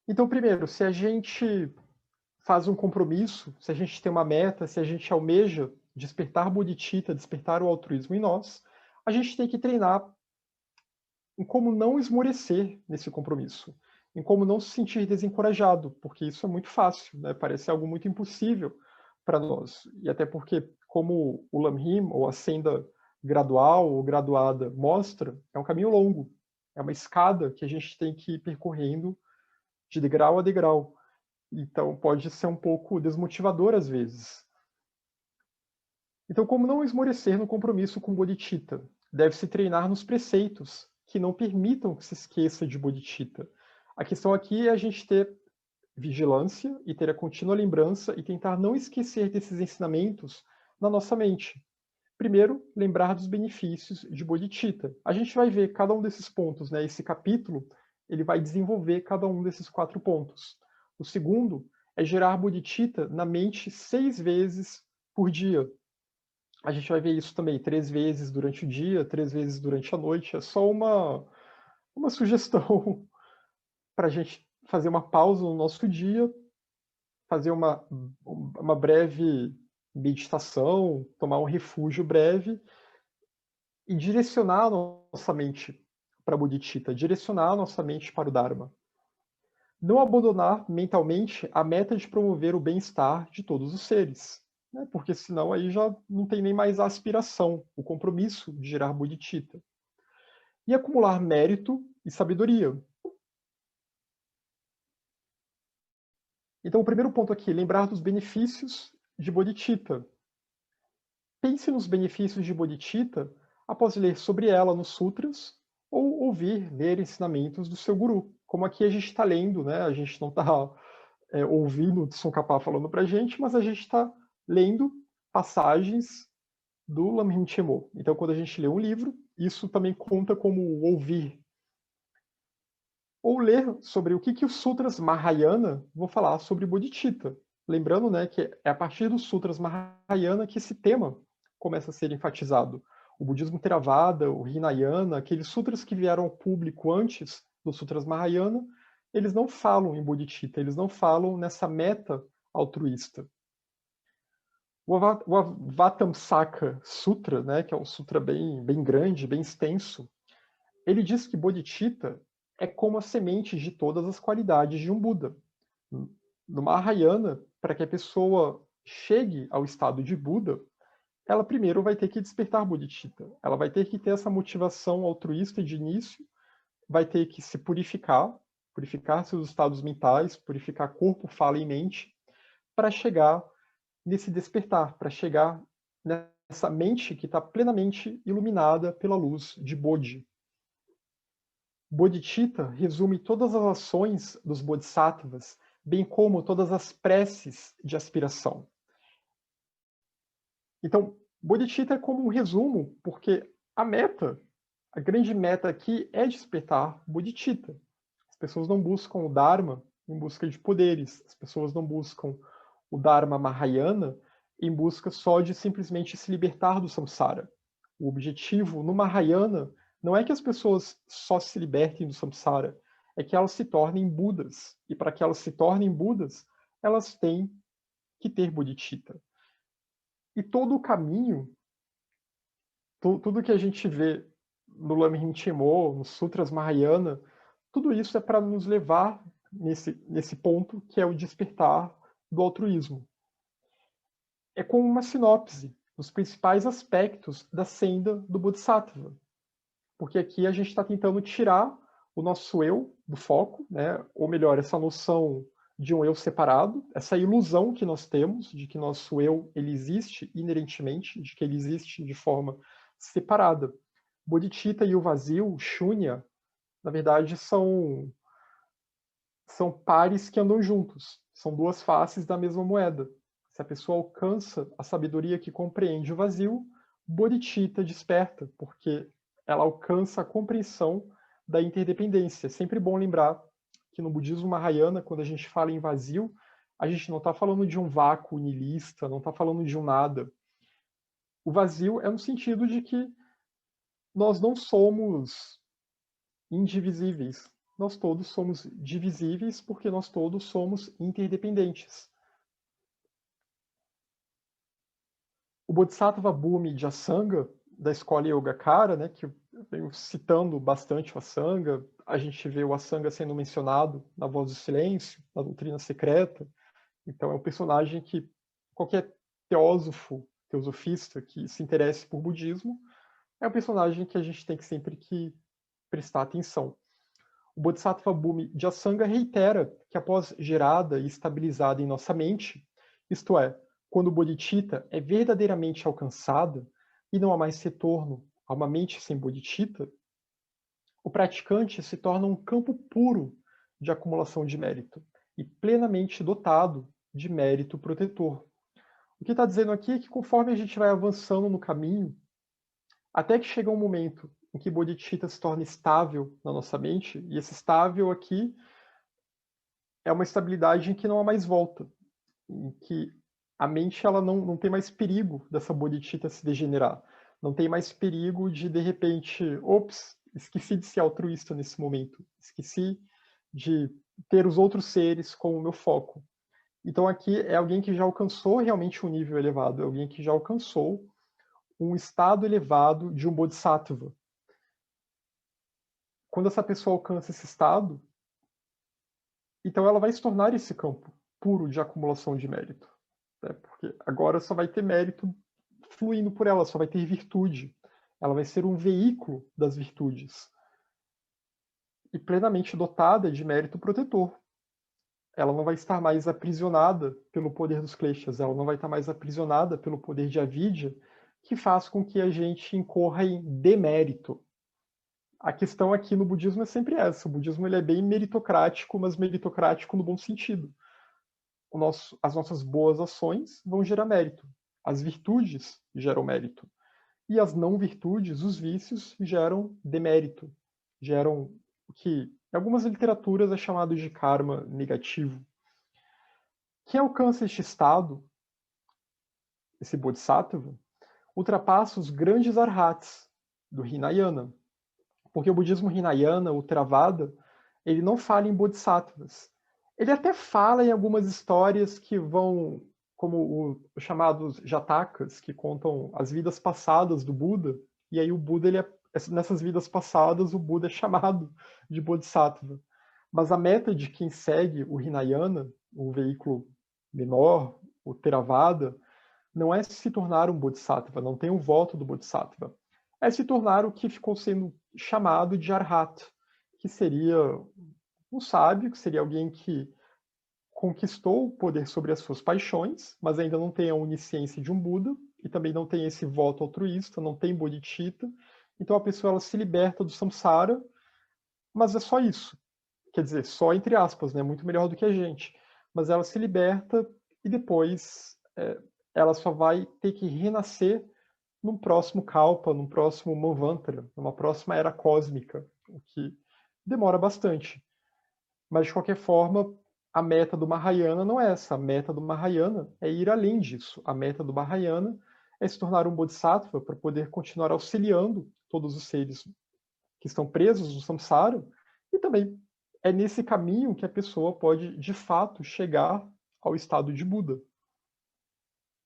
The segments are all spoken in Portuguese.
Então, primeiro, se a gente faz um compromisso, se a gente tem uma meta, se a gente almeja despertar bodhicitta, despertar o altruísmo em nós, a gente tem que treinar em como não esmorecer nesse compromisso, em como não se sentir desencorajado, porque isso é muito fácil, né? Parece algo muito impossível para nós. E até porque, como o Lamrim, ou a senda gradual ou graduada, mostra, é um caminho longo, é uma escada que a gente tem que ir percorrendo de degrau a degrau. Então, pode ser um pouco desmotivador às vezes. Então, como não esmorecer no compromisso com bodhicitta? Deve-se treinar nos preceitos que não permitam que se esqueça de bodhicitta. A questão aqui é a gente ter vigilância e ter a contínua lembrança e tentar não esquecer desses ensinamentos na nossa mente. Primeiro, lembrar dos benefícios de bodhicitta. A gente vai ver cada um desses pontos, né? Esse capítulo, ele vai desenvolver cada um desses 4 pontos. O segundo é gerar bodhicitta na mente 6 vezes por dia. A gente vai ver isso também 3 vezes durante o dia, 3 vezes durante a noite. É só uma sugestão para a gente fazer uma pausa no nosso dia, fazer uma breve meditação, tomar um refúgio breve e direcionar a nossa mente para a bodhicitta, direcionar a nossa mente para o Dharma. Não abandonar mentalmente a meta de promover o bem-estar de todos os seres, né? Porque senão aí já não tem nem mais a aspiração, o compromisso de gerar bodhicitta. E acumular mérito e sabedoria. Então, o primeiro ponto aqui, lembrar dos benefícios de bodhicitta. Pense nos benefícios de bodhicitta após ler sobre ela nos sutras ou ouvir, ler ensinamentos do seu guru. Como aqui a gente está lendo, né? A gente não está ouvindo o Tsongkhapa falando para a gente, mas a gente está lendo passagens do Lamrim Chenmo. Então, quando a gente lê um livro, isso também conta como ouvir. Ou ler sobre o que os Sutras Mahayana vão falar sobre bodhicitta. Lembrando, né, que é a partir dos Sutras Mahayana que esse tema começa a ser enfatizado. O budismo Theravada, o Hinayana, aqueles sutras que vieram ao público antes dos Sutras Mahayana, eles não falam em bodhicitta, eles não falam nessa meta altruísta. O Avatamsaka Sutra, né, que é um sutra bem grande, bem extenso, ele diz que bodhicitta é como a semente de todas as qualidades de um Buda. No Mahayana, para que a pessoa chegue ao estado de Buda, ela primeiro vai ter que despertar bodhicitta. Ela vai ter que ter essa motivação altruísta de início, vai ter que se purificar, purificar seus estados mentais, purificar corpo, fala e mente, para chegar nesse despertar, para chegar nessa mente que está plenamente iluminada pela luz de Bodhi. Bodhicitta resume todas as ações dos bodhisattvas, bem como todas as preces de aspiração. Então, bodhicitta é como um resumo, porque a meta, a grande meta aqui é despertar bodhicitta. As pessoas não buscam o Dharma em busca de poderes, as pessoas não buscam o Dharma Mahayana em busca só de simplesmente se libertar do samsara. O objetivo no Mahayana não é que as pessoas só se libertem do samsara, é que elas se tornem Budas. E para que elas se tornem Budas, elas têm que ter bodhicitta. E todo o caminho, tudo que a gente vê no Lamrim Chenmo, nos Sutras Mahayana, tudo isso é para nos levar nesse ponto que é o despertar do altruísmo. É como uma sinopse dos principais aspectos da senda do Bodhisattva. Porque aqui a gente está tentando tirar o nosso eu do foco, né? Ou melhor, essa noção de um eu separado, essa ilusão que nós temos de que nosso eu ele existe inerentemente, de que ele existe de forma separada. Bodhicitta e o vazio, o Shunya, na verdade são pares que andam juntos, são duas faces da mesma moeda. Se a pessoa alcança a sabedoria que compreende o vazio, bodhicitta desperta, porque ela alcança a compreensão da interdependência. É sempre bom lembrar que no budismo Mahayana, quando a gente fala em vazio, a gente não está falando de um vácuo nihilista, não está falando de um nada. O vazio é no sentido de que nós não somos indivisíveis, nós todos somos divisíveis porque nós todos somos interdependentes. O Bodhisattva Bhumi de Asanga, da escola Yogacara, né, que eu venho citando bastante o Asanga, a gente vê o Asanga sendo mencionado na Voz do Silêncio, na Doutrina Secreta, então é um personagem que qualquer teosofista que se interesse por budismo, é um personagem que a gente tem que sempre que prestar atenção. O Bodhisattva Bhumi de Asanga reitera que após gerada e estabilizada em nossa mente, isto é, quando o bodhicitta é verdadeiramente alcançada e não há mais retorno a uma mente sem bodhicitta, o praticante se torna um campo puro de acumulação de mérito e plenamente dotado de mérito protetor. O que está dizendo aqui é que conforme a gente vai avançando no caminho, até que chega um momento em que bodhicitta se torna estável na nossa mente, e esse estável aqui é uma estabilidade em que não há mais volta, em que a mente ela não tem mais perigo dessa bodhicitta se degenerar, não tem mais perigo de repente, ops, esqueci de ser altruísta nesse momento, esqueci de ter os outros seres como meu foco. Então aqui é alguém que já alcançou realmente um nível elevado, é alguém que já alcançou um estado elevado de um bodhisattva. Quando essa pessoa alcança esse estado, então ela vai se tornar esse campo puro de acumulação de mérito. Né? Porque agora só vai ter mérito fluindo por ela, só vai ter virtude. Ela vai ser um veículo das virtudes. E plenamente dotada de mérito protetor. Ela não vai estar mais aprisionada pelo poder dos kleshas, ela não vai estar mais aprisionada pelo poder de avidya, que faz com que a gente incorra em demérito. A questão aqui no budismo é sempre essa. O budismo ele é bem meritocrático, mas meritocrático no bom sentido. As nossas boas ações vão gerar mérito. As virtudes geram mérito. E as não virtudes, os vícios, geram demérito. Geram o que em algumas literaturas é chamado de karma negativo. Quem alcança este estado, esse bodhisattva, ultrapassa os grandes arhats do Hinayana. Porque o budismo Hinayana, o Theravada, ele não fala em bodhisattvas. Ele até fala em algumas histórias que vão, como os chamados jatakas, que contam as vidas passadas do Buda, e aí o Buda, nessas vidas passadas, o Buda é chamado de bodhisattva. Mas a meta de quem segue o Hinayana, o veículo menor, o Theravada, não é se tornar um bodhisattva, não tem o voto do bodhisattva. É se tornar o que ficou sendo chamado de arhat, que seria um sábio, que seria alguém que conquistou o poder sobre as suas paixões, mas ainda não tem a onisciência de um Buda, e também não tem esse voto altruísta, não tem bodhicitta. Então a pessoa ela se liberta do samsara, mas é só isso. Quer dizer, só entre aspas, né? Muito melhor do que a gente. Mas ela se liberta e depois ela só vai ter que renascer num próximo Kalpa, num próximo Manvantara, numa próxima era cósmica, o que demora bastante. Mas, de qualquer forma, a meta do Mahayana não é essa. A meta do Mahayana é ir além disso. A meta do Mahayana é se tornar um Bodhisattva para poder continuar auxiliando todos os seres que estão presos no samsara, e também é nesse caminho que a pessoa pode, de fato, chegar ao estado de Buda.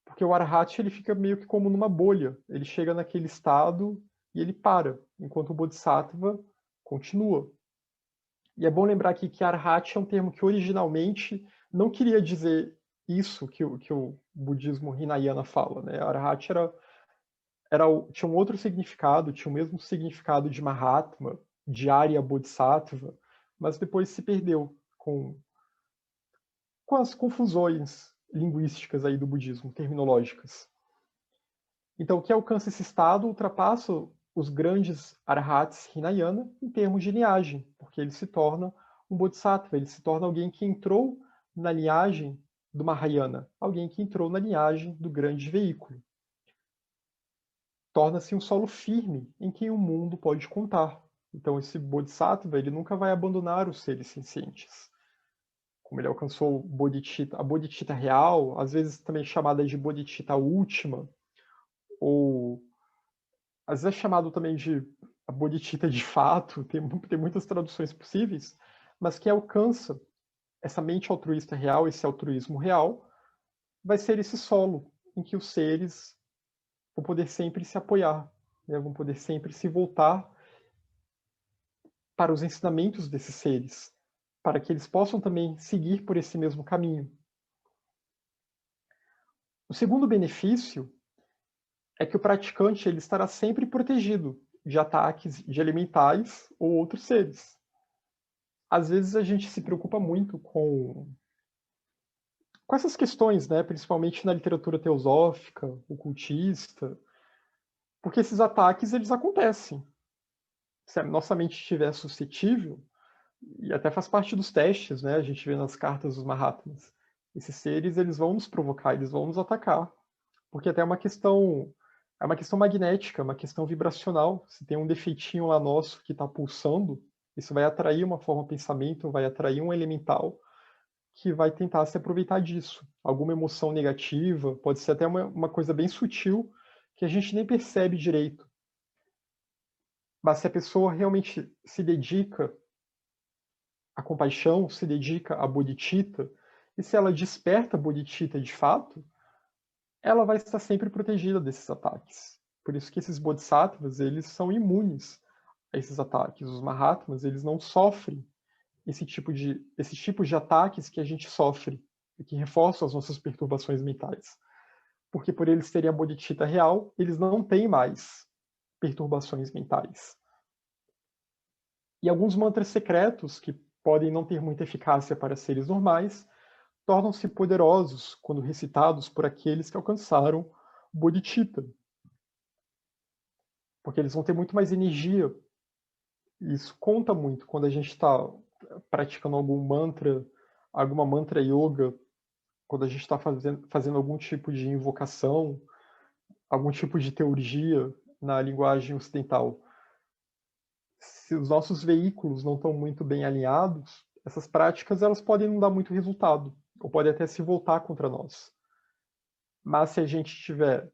Porque o Arhat ele fica meio que como numa bolha. Ele chega naquele estado e ele para, enquanto o Bodhisattva continua. E é bom lembrar aqui que Arhat é um termo que originalmente não queria dizer isso que o budismo Hinayana fala. Né? Arhat tinha um outro significado, tinha o mesmo significado de Mahatma, de Arya Bodhisattva, mas depois se perdeu com as confusões linguísticas aí do budismo, terminológicas. Então, quem alcança esse estado ultrapassa os grandes arhats Hinayana em termos de linhagem, porque ele se torna um bodhisattva, ele se torna alguém que entrou na linhagem do Mahayana, alguém que entrou na linhagem do grande veículo. Torna-se um solo firme em quem o mundo pode contar. Então, esse bodhisattva ele nunca vai abandonar os seres sencientes. Como ele alcançou a bodhicitta real, às vezes também chamada de bodhicitta última, ou às vezes é chamado também de a bodhicitta de fato, tem muitas traduções possíveis, mas que alcança essa mente altruísta real, esse altruísmo real, vai ser esse solo em que os seres vão poder sempre se apoiar, né? Vão poder sempre se voltar para os ensinamentos desses seres, para que eles possam também seguir por esse mesmo caminho. O segundo benefício é que o praticante ele estará sempre protegido de ataques de elementais ou outros seres. Às vezes a gente se preocupa muito com essas questões, né? Principalmente na literatura teosófica, ocultista, porque esses ataques eles acontecem. Se a nossa mente estiver suscetível, e até faz parte dos testes, né? A gente vê nas cartas dos Mahatmas. Esses seres eles vão nos provocar, eles vão nos atacar, porque até é uma questão magnética, uma questão vibracional. Se tem um defeitinho lá nosso que está pulsando, isso vai atrair uma forma de pensamento, vai atrair um elemental que vai tentar se aproveitar disso. Alguma emoção negativa, pode ser até uma coisa bem sutil que a gente nem percebe direito. Mas se a pessoa realmente se dedica à compaixão, se dedica à bodhicitta, e se ela desperta a bodhicitta de fato, ela vai estar sempre protegida desses ataques. Por isso que esses bodhisattvas, eles são imunes a esses ataques. Os Mahatmas, eles não sofrem esses tipos de ataques que a gente sofre e que reforçam as nossas perturbações mentais. Porque por eles terem a bodhicitta real, eles não têm mais perturbações mentais. E alguns mantras secretos, que podem não ter muita eficácia para seres normais, tornam-se poderosos quando recitados por aqueles que alcançaram o bodhicitta. Porque eles vão ter muito mais energia. E isso conta muito quando a gente está praticando alguma mantra yoga, quando a gente está fazendo algum tipo de invocação, algum tipo de teurgia na linguagem ocidental. Se os nossos veículos não estão muito bem alinhados, essas práticas elas podem não dar muito resultado, ou podem até se voltar contra nós. Mas se a gente estiver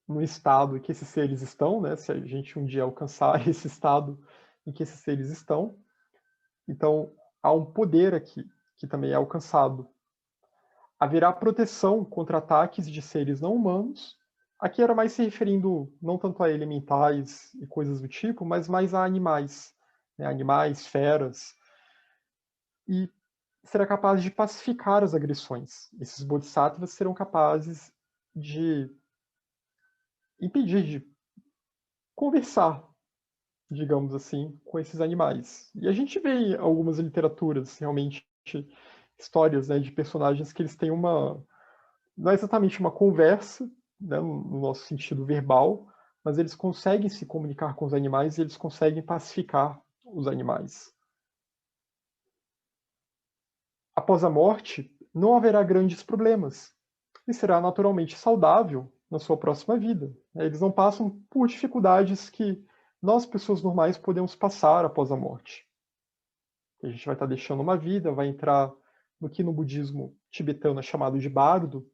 no estado em que esses seres estão, né, se a gente um dia alcançar esse estado em que esses seres estão, então há um poder aqui que também é alcançado. Haverá proteção contra ataques de seres não humanos. Aqui era mais se referindo não tanto a elementais e coisas do tipo, mas mais a animais, né? Animais, feras. E será capaz de pacificar as agressões. Esses bodhisattvas serão capazes de impedir, de conversar, digamos assim, com esses animais. E a gente vê em algumas literaturas, realmente, histórias, né, de personagens que eles têm não é exatamente uma conversa, né, no nosso sentido verbal, mas eles conseguem se comunicar com os animais e eles conseguem pacificar os animais. Após a morte, não haverá grandes problemas e será naturalmente saudável na sua próxima vida. Eles não passam por dificuldades que nós, pessoas normais, podemos passar após a morte. A gente vai estar deixando uma vida, vai entrar no que no budismo tibetano é chamado de bardo,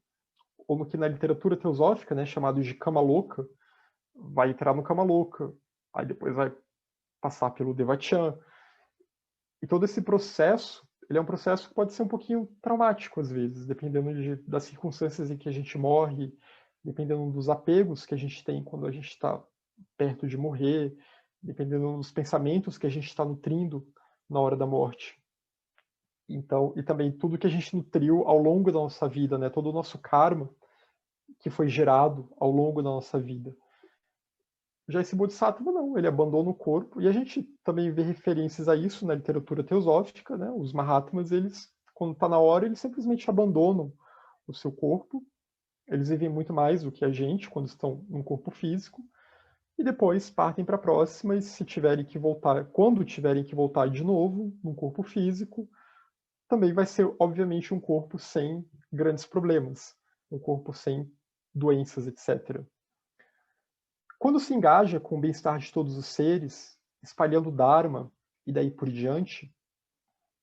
ou no que na literatura teosófica, né, chamado de Kama Loka, vai entrar no Kama Loka, aí depois vai passar pelo Devachan. E todo esse processo, ele é um processo que pode ser um pouquinho traumático às vezes, dependendo das circunstâncias em que a gente morre, dependendo dos apegos que a gente tem quando a gente está perto de morrer, dependendo dos pensamentos que a gente está nutrindo na hora da morte. Então, e também tudo que a gente nutriu ao longo da nossa vida, né? Todo o nosso karma que foi gerado ao longo da nossa vida. Já esse Bodhisattva não, ele abandona o corpo, e a gente também vê referências a isso na literatura teosófica, né? Os Mahatmas, eles, quando está na hora, eles simplesmente abandonam o seu corpo, eles vivem muito mais do que a gente quando estão num corpo físico, e depois partem para a próxima, e se tiverem que voltar, quando tiverem que voltar de novo num corpo físico, também vai ser, obviamente, um corpo sem grandes problemas, um corpo sem doenças, etc. Quando se engaja com o bem-estar de todos os seres, espalhando o Dharma e daí por diante,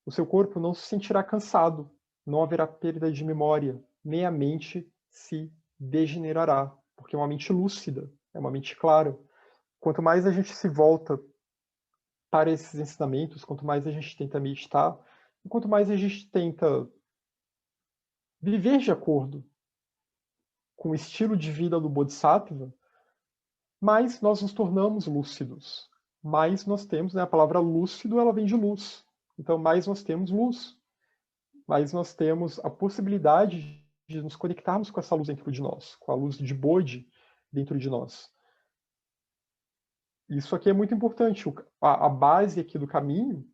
o seu corpo não se sentirá cansado, não haverá perda de memória, nem a mente se degenerará, porque é uma mente lúcida, é uma mente clara. Quanto mais a gente se volta para esses ensinamentos, quanto mais a gente tenta meditar, e quanto mais a gente tenta viver de acordo com o estilo de vida do Bodhisattva, mais nós nos tornamos lúcidos. Mais nós temos, né, a palavra lúcido, ela vem de luz. Então, mais nós temos luz. Mais nós temos a possibilidade de nos conectarmos com essa luz dentro de nós, com a luz de Bodhi dentro de nós. Isso aqui é muito importante. A base aqui do caminho,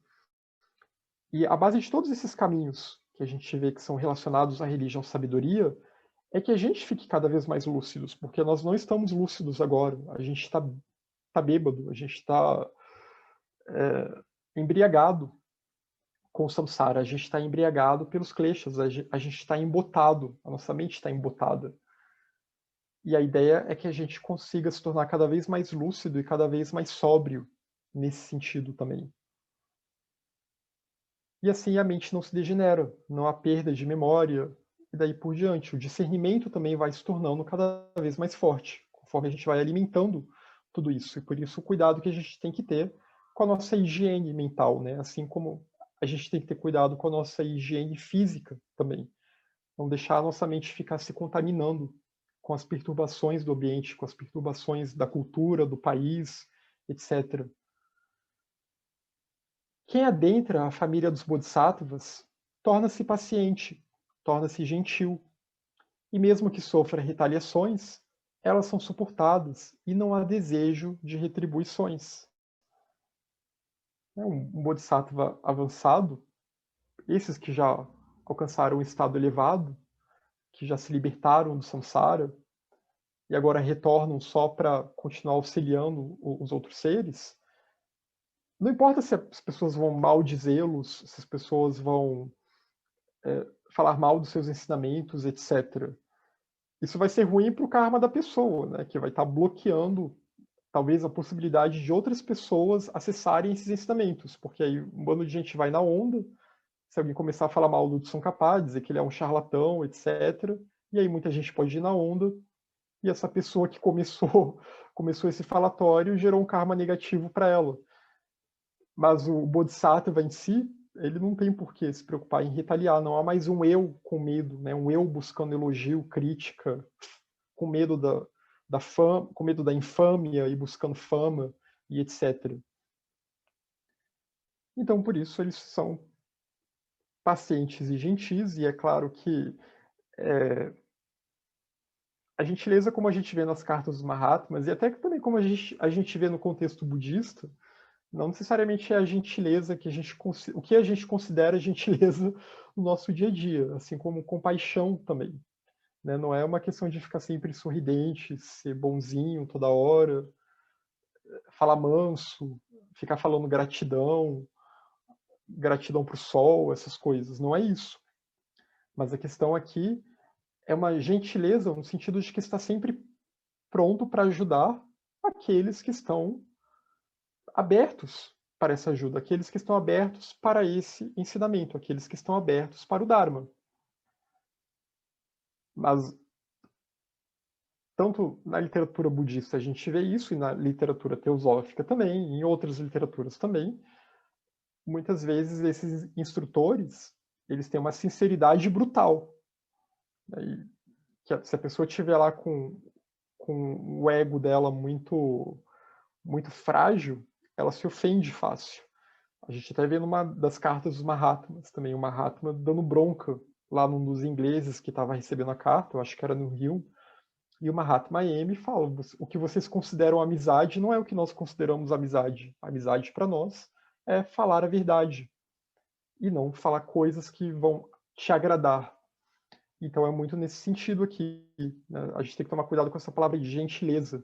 e a base de todos esses caminhos que a gente vê que são relacionados à religião sabedoria, é que a gente fique cada vez mais lúcidos, porque nós não estamos lúcidos agora. A gente está bêbado, a gente está embriagado com o samsara, a gente está embriagado pelos kleshas, a gente está embotado, a nossa mente está embotada. E a ideia é que a gente consiga se tornar cada vez mais lúcido e cada vez mais sóbrio nesse sentido também. E assim a mente não se degenera, não há perda de memória, e daí por diante. O discernimento também vai se tornando cada vez mais forte, conforme a gente vai alimentando tudo isso. E por isso o cuidado que a gente tem que ter com a nossa higiene mental, né? Assim como a gente tem que ter cuidado com a nossa higiene física também. Não deixar a nossa mente ficar se contaminando com as perturbações do ambiente, com as perturbações da cultura, do país, etc. Quem adentra a família dos Bodhisattvas torna-se paciente, torna-se gentil, e mesmo que sofra retaliações, elas são suportadas e não há desejo de retribuições. Um Bodhisattva avançado, esses que já alcançaram um estado elevado, que já se libertaram do samsara e agora retornam só para continuar auxiliando os outros seres, não importa se as pessoas vão maldizê-los, se as pessoas vão falar mal dos seus ensinamentos, etc. Isso vai ser ruim para o karma da pessoa, né? Que vai estar bloqueando talvez a possibilidade de outras pessoas acessarem esses ensinamentos, porque aí um bando de gente vai na onda, se alguém começar a falar mal do Tsongkhapa, dizer que ele é um charlatão, etc., e aí muita gente pode ir na onda, e essa pessoa que começou esse falatório gerou um karma negativo para ela. Mas o Bodhisattva em si, ele não tem por que se preocupar em retaliar, não há mais um eu com medo, né? Um eu buscando elogio, crítica, com medo da fama, com medo da infâmia e buscando fama e etc. Então, por isso, eles são pacientes e gentis, e é claro que a gentileza, como a gente vê nas cartas dos Mahatmas, e até que também como a gente vê no contexto budista, não necessariamente é a gentileza que o que a gente considera gentileza no nosso dia a dia, assim como compaixão também. Né? Não é uma questão de ficar sempre sorridente, ser bonzinho toda hora, falar manso, ficar falando gratidão, gratidão para o sol, essas coisas. Não é isso. Mas a questão aqui é uma gentileza no sentido de que está sempre pronto para ajudar aqueles que estão abertos para essa ajuda, aqueles que estão abertos para esse ensinamento, aqueles que estão abertos para o Dharma. Mas tanto na literatura budista a gente vê isso, e na literatura teosófica também, em outras literaturas também, muitas vezes esses instrutores, eles têm uma sinceridade brutal. Né? Que se a pessoa estiver lá com o ego dela muito frágil, ela se ofende fácil. A gente até vê numa das cartas dos Mahatmas também, o Mahatma dando bronca lá num dos ingleses que estava recebendo a carta, eu acho que era no Rio, e o Mahatma M fala: o que vocês consideram amizade não é o que nós consideramos amizade. Amizade para nós é falar a verdade e não falar coisas que vão te agradar. Então é muito nesse sentido aqui. Né? A gente tem que tomar cuidado com essa palavra de gentileza.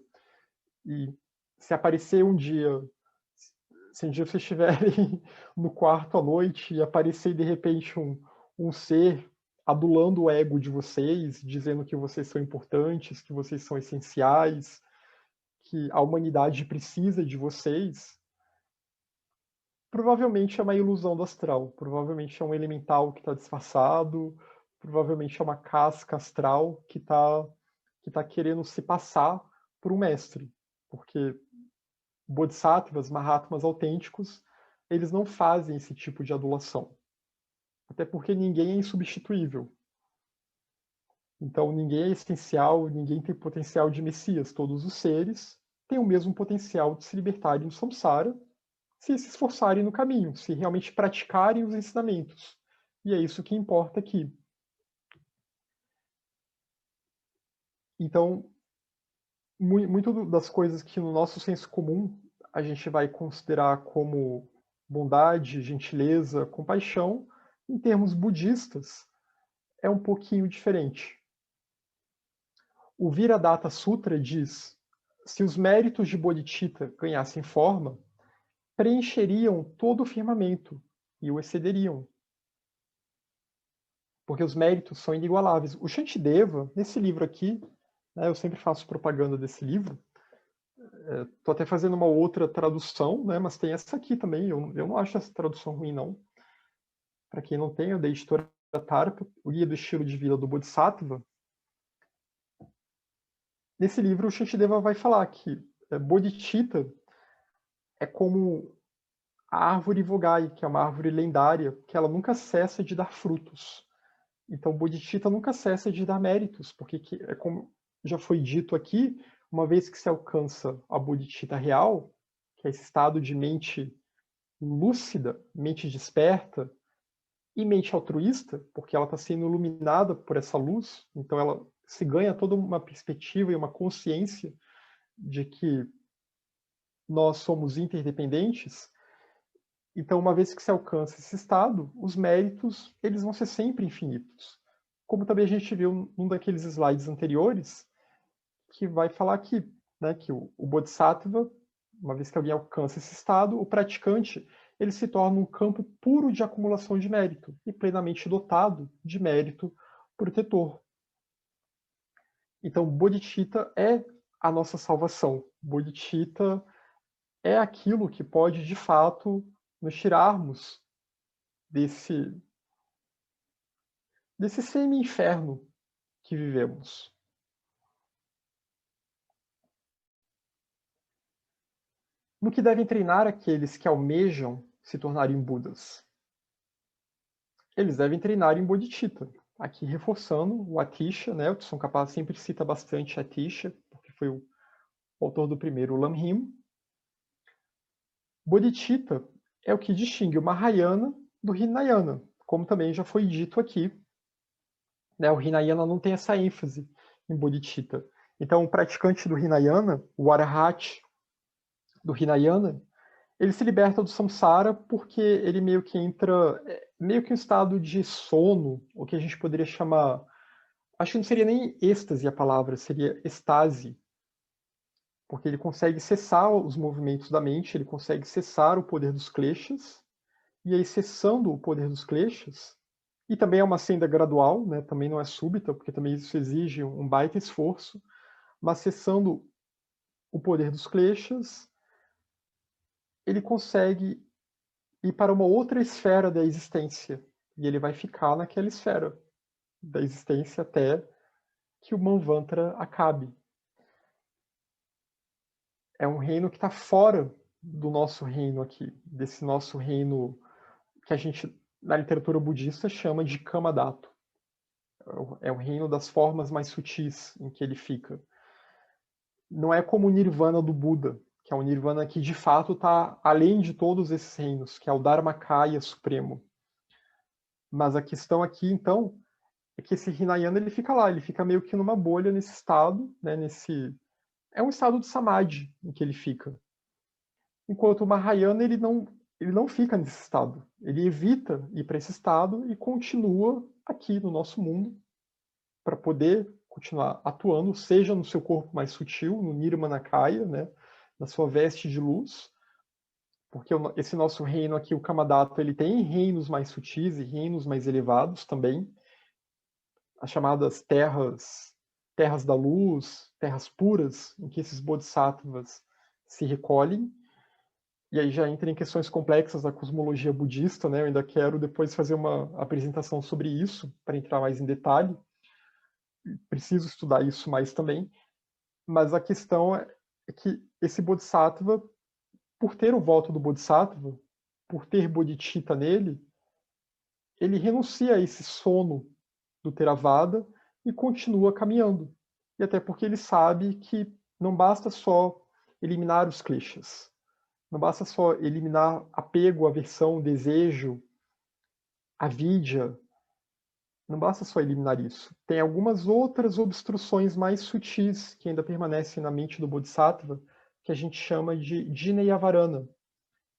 E se aparecer um dia, se um dia vocês estiverem no quarto à noite e aparecer de repente um ser adulando o ego de vocês, dizendo que vocês são importantes, que vocês são essenciais, que a humanidade precisa de vocês, provavelmente é uma ilusão do astral, provavelmente é um elemental que está disfarçado, provavelmente é uma casca astral que tá querendo se passar por um mestre, porque Bodhisattvas, Mahatmas autênticos, eles não fazem esse tipo de adulação. Até porque ninguém é insubstituível. Então, ninguém é essencial, ninguém tem potencial de Messias. Todos os seres têm o mesmo potencial de se libertarem do samsara se se esforçarem no caminho, se realmente praticarem os ensinamentos. E é isso que importa aqui. Então, muito das coisas que no nosso senso comum a gente vai considerar como bondade, gentileza, compaixão, em termos budistas, é um pouquinho diferente. O Viradatta Sutra diz: se os méritos de Bodhicitta ganhassem forma, preencheriam todo o firmamento e o excederiam. Porque os méritos são inigualáveis. O Shantideva, nesse livro aqui, né, eu sempre faço propaganda desse livro, estou até fazendo uma outra tradução, né, mas tem essa aqui também, eu não acho essa tradução ruim, não. Para quem não tem, é da editora Tarpa, o Guia do Estilo de Vida do Bodhisattva. Nesse livro, o Shantideva vai falar que Bodhicitta é como a árvore Vogai, que é uma árvore lendária, que ela nunca cessa de dar frutos. Então, Bodhicitta nunca cessa de dar méritos, porque, como já foi dito aqui, uma vez que se alcança a Bodhicitta real, que é esse estado de mente lúcida, mente desperta e mente altruísta, porque ela está sendo iluminada por essa luz, então ela se ganha toda uma perspectiva e uma consciência de que nós somos interdependentes. Então, uma vez que se alcança esse estado, os méritos eles vão ser sempre infinitos. Como também a gente viu num daqueles slides anteriores, que vai falar aqui, né, que o Bodhisattva, uma vez que alguém alcança esse estado, o praticante ele se torna um campo puro de acumulação de mérito e plenamente dotado de mérito protetor. Então, Bodhicitta é a nossa salvação. Bodhicitta é aquilo que pode, de fato, nos tirarmos desse semi-inferno que vivemos. No que devem treinar aqueles que almejam se tornarem Budas? Eles devem treinar em Bodhicitta. Aqui reforçando o Atisha, né? O Tsongkhapa sempre cita bastante Atisha, porque foi o autor do primeiro Lamrim. Bodhicitta é o que distingue o Mahayana do Hinayana, como também já foi dito aqui. Né? O Hinayana não tem essa ênfase em Bodhicitta. Então, o praticante do Hinayana, o Arahat do Hinayana, ele se liberta do samsara porque ele meio que entra meio que em um estado de sono, o que a gente poderia chamar, acho que não seria nem êxtase a palavra, seria estase, porque ele consegue cessar os movimentos da mente, ele consegue cessar o poder dos kleshas, e aí cessando o poder dos kleshas, e também é uma senda gradual, né, também não é súbita, porque também isso exige um baita esforço, mas cessando o poder dos kleshas, ele consegue ir para uma outra esfera da existência. E ele vai ficar naquela esfera da existência até que o Manvantara acabe. É um reino que está fora do nosso reino aqui, desse nosso reino que a gente, na literatura budista, chama de Kamadato. É o reino das formas mais sutis em que ele fica. Não é como o Nirvana do Buda, que é um Nirvana que de fato está além de todos esses reinos, que é o Dharmakaya supremo. Mas a questão aqui, então, é que esse Hinayana ele fica lá, ele fica meio que numa bolha nesse estado, né, é um estado de samadhi em que ele fica. Enquanto o Mahayana ele não fica nesse estado, ele evita ir para esse estado e continua aqui no nosso mundo para poder continuar atuando, seja no seu corpo mais sutil, no Nirmanakaya, né, na sua veste de luz, porque esse nosso reino aqui, o Kamadatta, ele tem reinos mais sutis e reinos mais elevados também, as chamadas terras da luz, terras puras, em que esses bodhisattvas se recolhem. E aí já entra em questões complexas da cosmologia budista, né? Eu ainda quero depois fazer uma apresentação sobre isso, para entrar mais em detalhe. Preciso estudar isso mais também. Mas a questão é que esse bodhisattva, por ter o voto do Bodhisattva, por ter Bodhicitta nele, ele renuncia a esse sono do Theravada e continua caminhando. E até porque ele sabe que não basta só eliminar os kleshas, não basta só eliminar apego, aversão, desejo, avidya, não basta só eliminar isso. Tem algumas outras obstruções mais sutis que ainda permanecem na mente do Bodhisattva, que a gente chama de Jnanayavarana,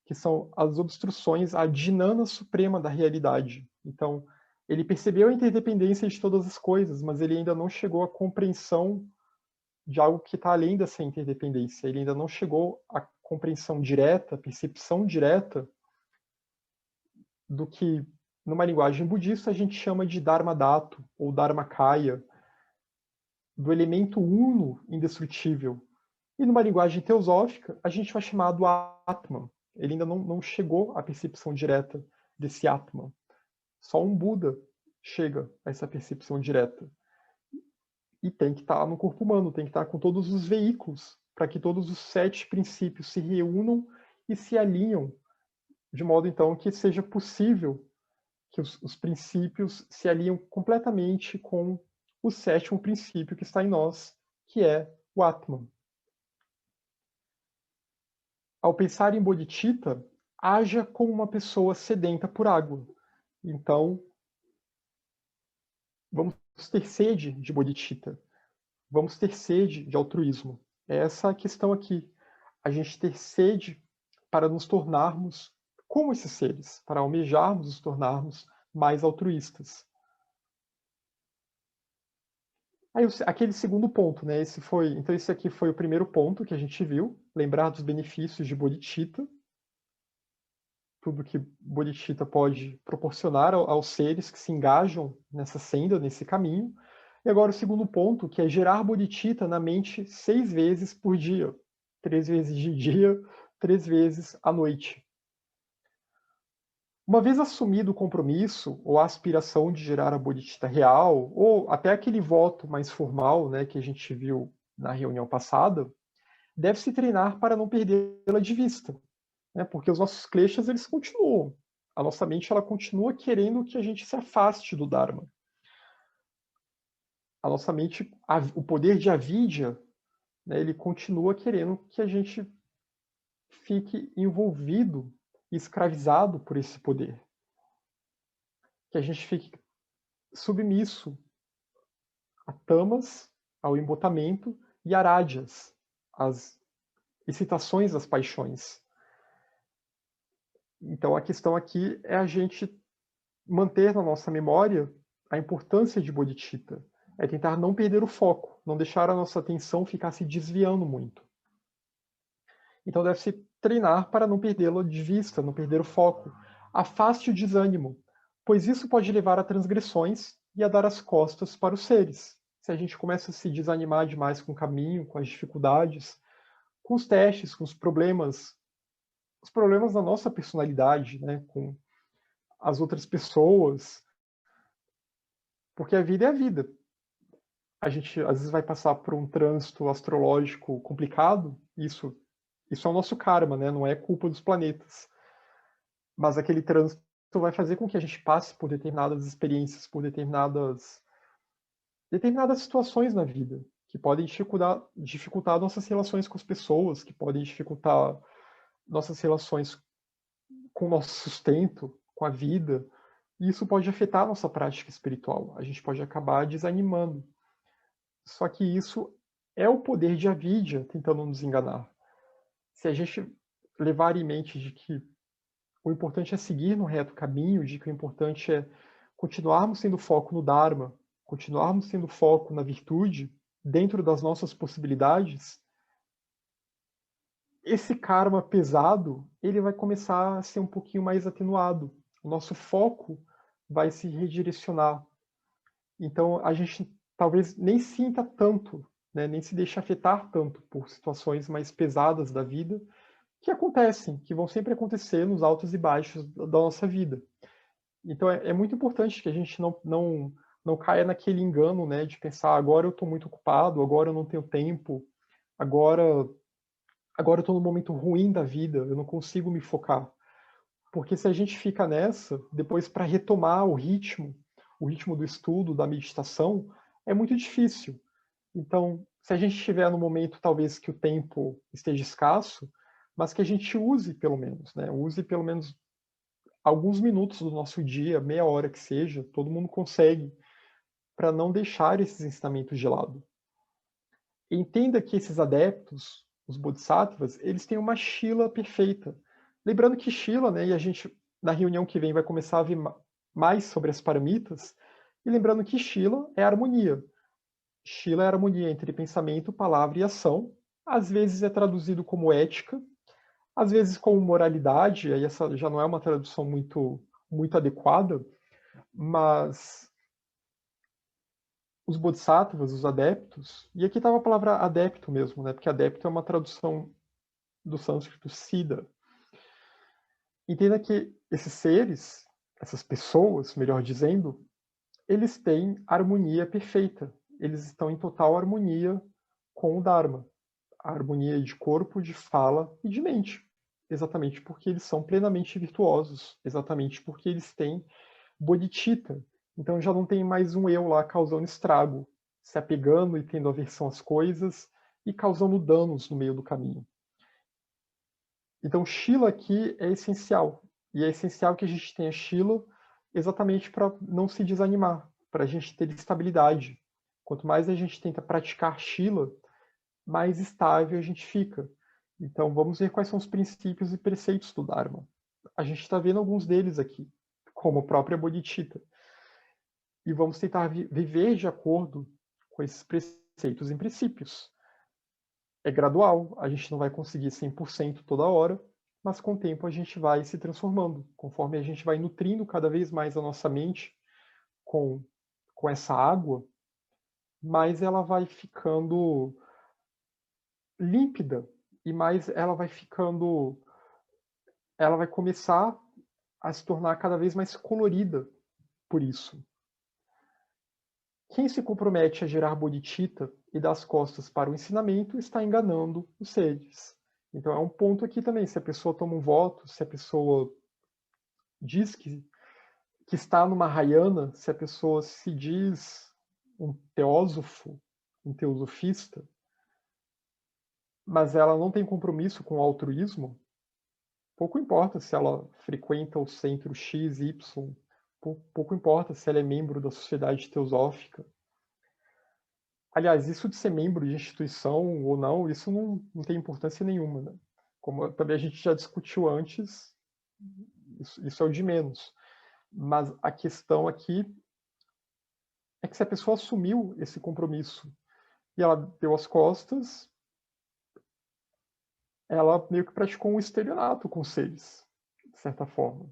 que são as obstruções à dhinana suprema da realidade. Então, ele percebeu a interdependência de todas as coisas, mas ele ainda não chegou à compreensão de algo que está além dessa interdependência. Ele ainda não chegou à compreensão direta, percepção direta do que, numa linguagem budista, a gente chama de Dharmadhatu, ou Dharmakaya, do elemento uno indestrutível. E numa linguagem teosófica, a gente vai chamar do Atman. Ele ainda não chegou à percepção direta desse Atman. Só um Buda chega a essa percepção direta. E tem que estar no corpo humano, tem que estar com todos os veículos, para que todos os 7 princípios se reúnam e se alinham, de modo então que seja possível que os princípios se alinham completamente com o 7º princípio que está em nós, que é o Atman. Ao pensar em Bodhicitta, haja como uma pessoa sedenta por água. Então, vamos ter sede de Bodhicitta. Vamos ter sede de altruísmo. É essa a questão aqui. A gente ter sede para nos tornarmos como esses seres, para almejarmos nos tornarmos mais altruístas. Aí, aquele segundo ponto, né? Então, esse aqui foi o primeiro ponto que a gente viu, lembrar dos benefícios de Bodhicitta, tudo que Bodhicitta pode proporcionar aos seres que se engajam nessa senda, nesse caminho. E agora o segundo ponto, que é gerar Bodhicitta na mente 6 vezes por dia. 3 vezes de dia, 3 vezes à noite. Uma vez assumido o compromisso ou a aspiração de gerar a Bodhicitta real, ou até aquele voto mais formal, né, que a gente viu na reunião passada, deve-se treinar para não perdê-la de vista, né, porque os nossos kleshas, eles continuam. A nossa mente, ela continua querendo que a gente se afaste do Dharma. A nossa mente, o poder de avidya, né, ele continua querendo que a gente fique envolvido e escravizado por esse poder. Que a gente fique submisso a tamas, ao embotamento, e aradyas, as excitações das paixões. Então a questão aqui é a gente manter na nossa memória a importância de Bodhicitta. É tentar não perder o foco, não deixar a nossa atenção ficar se desviando muito. Então deve-se treinar para não perdê-la de vista, não perder o foco. Afaste o desânimo, pois isso pode levar a transgressões e a dar as costas para os seres. Se a gente começa a se desanimar demais com o caminho, com as dificuldades, com os testes, com os problemas da nossa personalidade, né, com as outras pessoas, porque a vida é a vida. A gente às vezes vai passar por um trânsito astrológico complicado, isso é o nosso karma, né? Não é culpa dos planetas. Mas aquele trânsito vai fazer com que a gente passe por determinadas experiências, por determinadas situações na vida, que podem dificultar nossas relações com as pessoas, que podem dificultar nossas relações com o nosso sustento, com a vida. E isso pode afetar a nossa prática espiritual. A gente pode acabar desanimando. Só que isso é o poder de avidya tentando nos enganar. Se a gente levar em mente de que o importante é seguir no reto caminho, de que o importante é continuarmos tendo foco no Dharma, continuarmos tendo foco na virtude, dentro das nossas possibilidades, esse karma pesado, ele vai começar a ser um pouquinho mais atenuado. O nosso foco vai se redirecionar. Então, a gente talvez nem sinta tanto, né, nem se deixe afetar tanto por situações mais pesadas da vida, que acontecem, que vão sempre acontecer nos altos e baixos da nossa vida. Então é muito importante que a gente não caia naquele engano, né, de pensar agora eu estou muito ocupado, agora eu não tenho tempo, agora agora eu estou num momento ruim da vida, eu não consigo me focar. Porque se a gente fica nessa, depois para retomar o ritmo do estudo, da meditação, é muito difícil. Então, se a gente estiver no momento talvez que o tempo esteja escasso, mas que a gente use pelo menos, né? Use pelo menos alguns minutos do nosso dia, meia hora que seja, todo mundo consegue, para não deixar esses ensinamentos de lado. Entenda que esses adeptos, os bodhisattvas, eles têm uma Shila perfeita. Lembrando que Shila, né, e a gente na reunião que vem vai começar a ver mais sobre as paramitas, e lembrando que Shila é harmonia. Shila é harmonia entre pensamento, palavra e ação. Às vezes é traduzido como ética, às vezes como moralidade, aí essa já não é uma tradução muito adequada, mas os bodhisattvas, os adeptos, e aqui estava a palavra adepto mesmo, né? Porque adepto é uma tradução do sânscrito siddha. Entenda que esses seres, essas pessoas, melhor dizendo, eles têm harmonia perfeita. Eles estão em total harmonia com o Dharma. A harmonia de corpo, de fala e de mente. Exatamente porque eles são plenamente virtuosos. Exatamente porque eles têm bodhicitta. Então já não tem mais um eu lá causando estrago, se apegando e tendo aversão às coisas e causando danos no meio do caminho. Então Shila aqui é essencial. E é essencial que a gente tenha Shila exatamente para não se desanimar, para a gente ter estabilidade. Quanto mais a gente tenta praticar Shila, mais estável a gente fica. Então vamos ver quais são os princípios e preceitos do Dharma. A gente está vendo alguns deles aqui, como a própria Bodhicitta. E vamos tentar viver de acordo com esses preceitos e princípios. É gradual, a gente não vai conseguir 100% toda hora, mas com o tempo a gente vai se transformando, conforme a gente vai nutrindo cada vez mais a nossa mente com essa água, mais ela vai ficando límpida e mais ela vai começar a se tornar cada vez mais colorida por isso. Quem se compromete a gerar bodhicitta e dá as costas para o ensinamento está enganando os seres. Então é um ponto aqui também, se a pessoa toma um voto, se a pessoa diz que está numa Mahayana, se a pessoa se diz um teósofo, um teosofista, mas ela não tem compromisso com o altruísmo, pouco importa se ela frequenta o centro X, Y, pouco importa se ela é membro da sociedade teosófica. Aliás, isso de ser membro de instituição ou não, isso não tem importância nenhuma, né? Como também a gente já discutiu antes, isso é o de menos. Mas a questão aqui é que se a pessoa assumiu esse compromisso e ela deu as costas, ela meio que praticou um estelionato com os seres, de certa forma.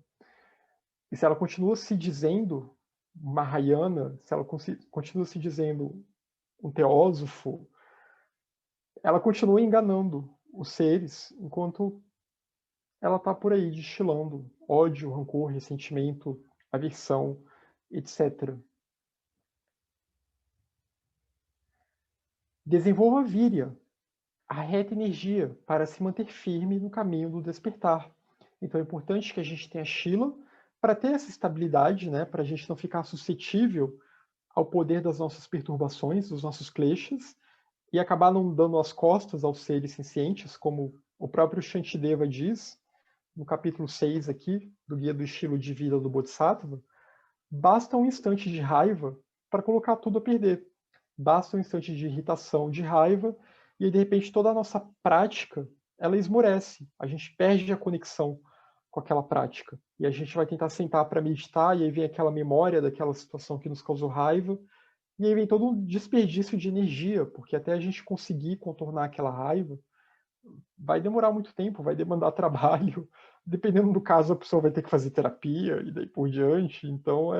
E se ela continua se dizendo Mahayana, se ela continua se dizendo um teósofo, ela continua enganando os seres, enquanto ela está por aí destilando ódio, rancor, ressentimento, aversão, etc. Desenvolva víria, a reta energia, para se manter firme no caminho do despertar. Então é importante que a gente tenha Shila para ter essa estabilidade, né, para a gente não ficar suscetível ao poder das nossas perturbações, dos nossos kleshas, e acabar não dando as costas aos seres sencientes, como o próprio Shantideva diz, no capítulo 6 aqui, do Guia do Estilo de Vida do Bodhisattva, basta um instante de raiva para colocar tudo a perder. Basta um instante de irritação, de raiva, e aí, de repente toda a nossa prática ela esmorece. A gente perde a conexão com aquela prática. E a gente vai tentar sentar para meditar, e aí vem aquela memória daquela situação que nos causou raiva, e aí vem todo um desperdício de energia, porque até a gente conseguir contornar aquela raiva, vai demorar muito tempo, vai demandar trabalho. Dependendo do caso, a pessoa vai ter que fazer terapia e daí por diante. Então,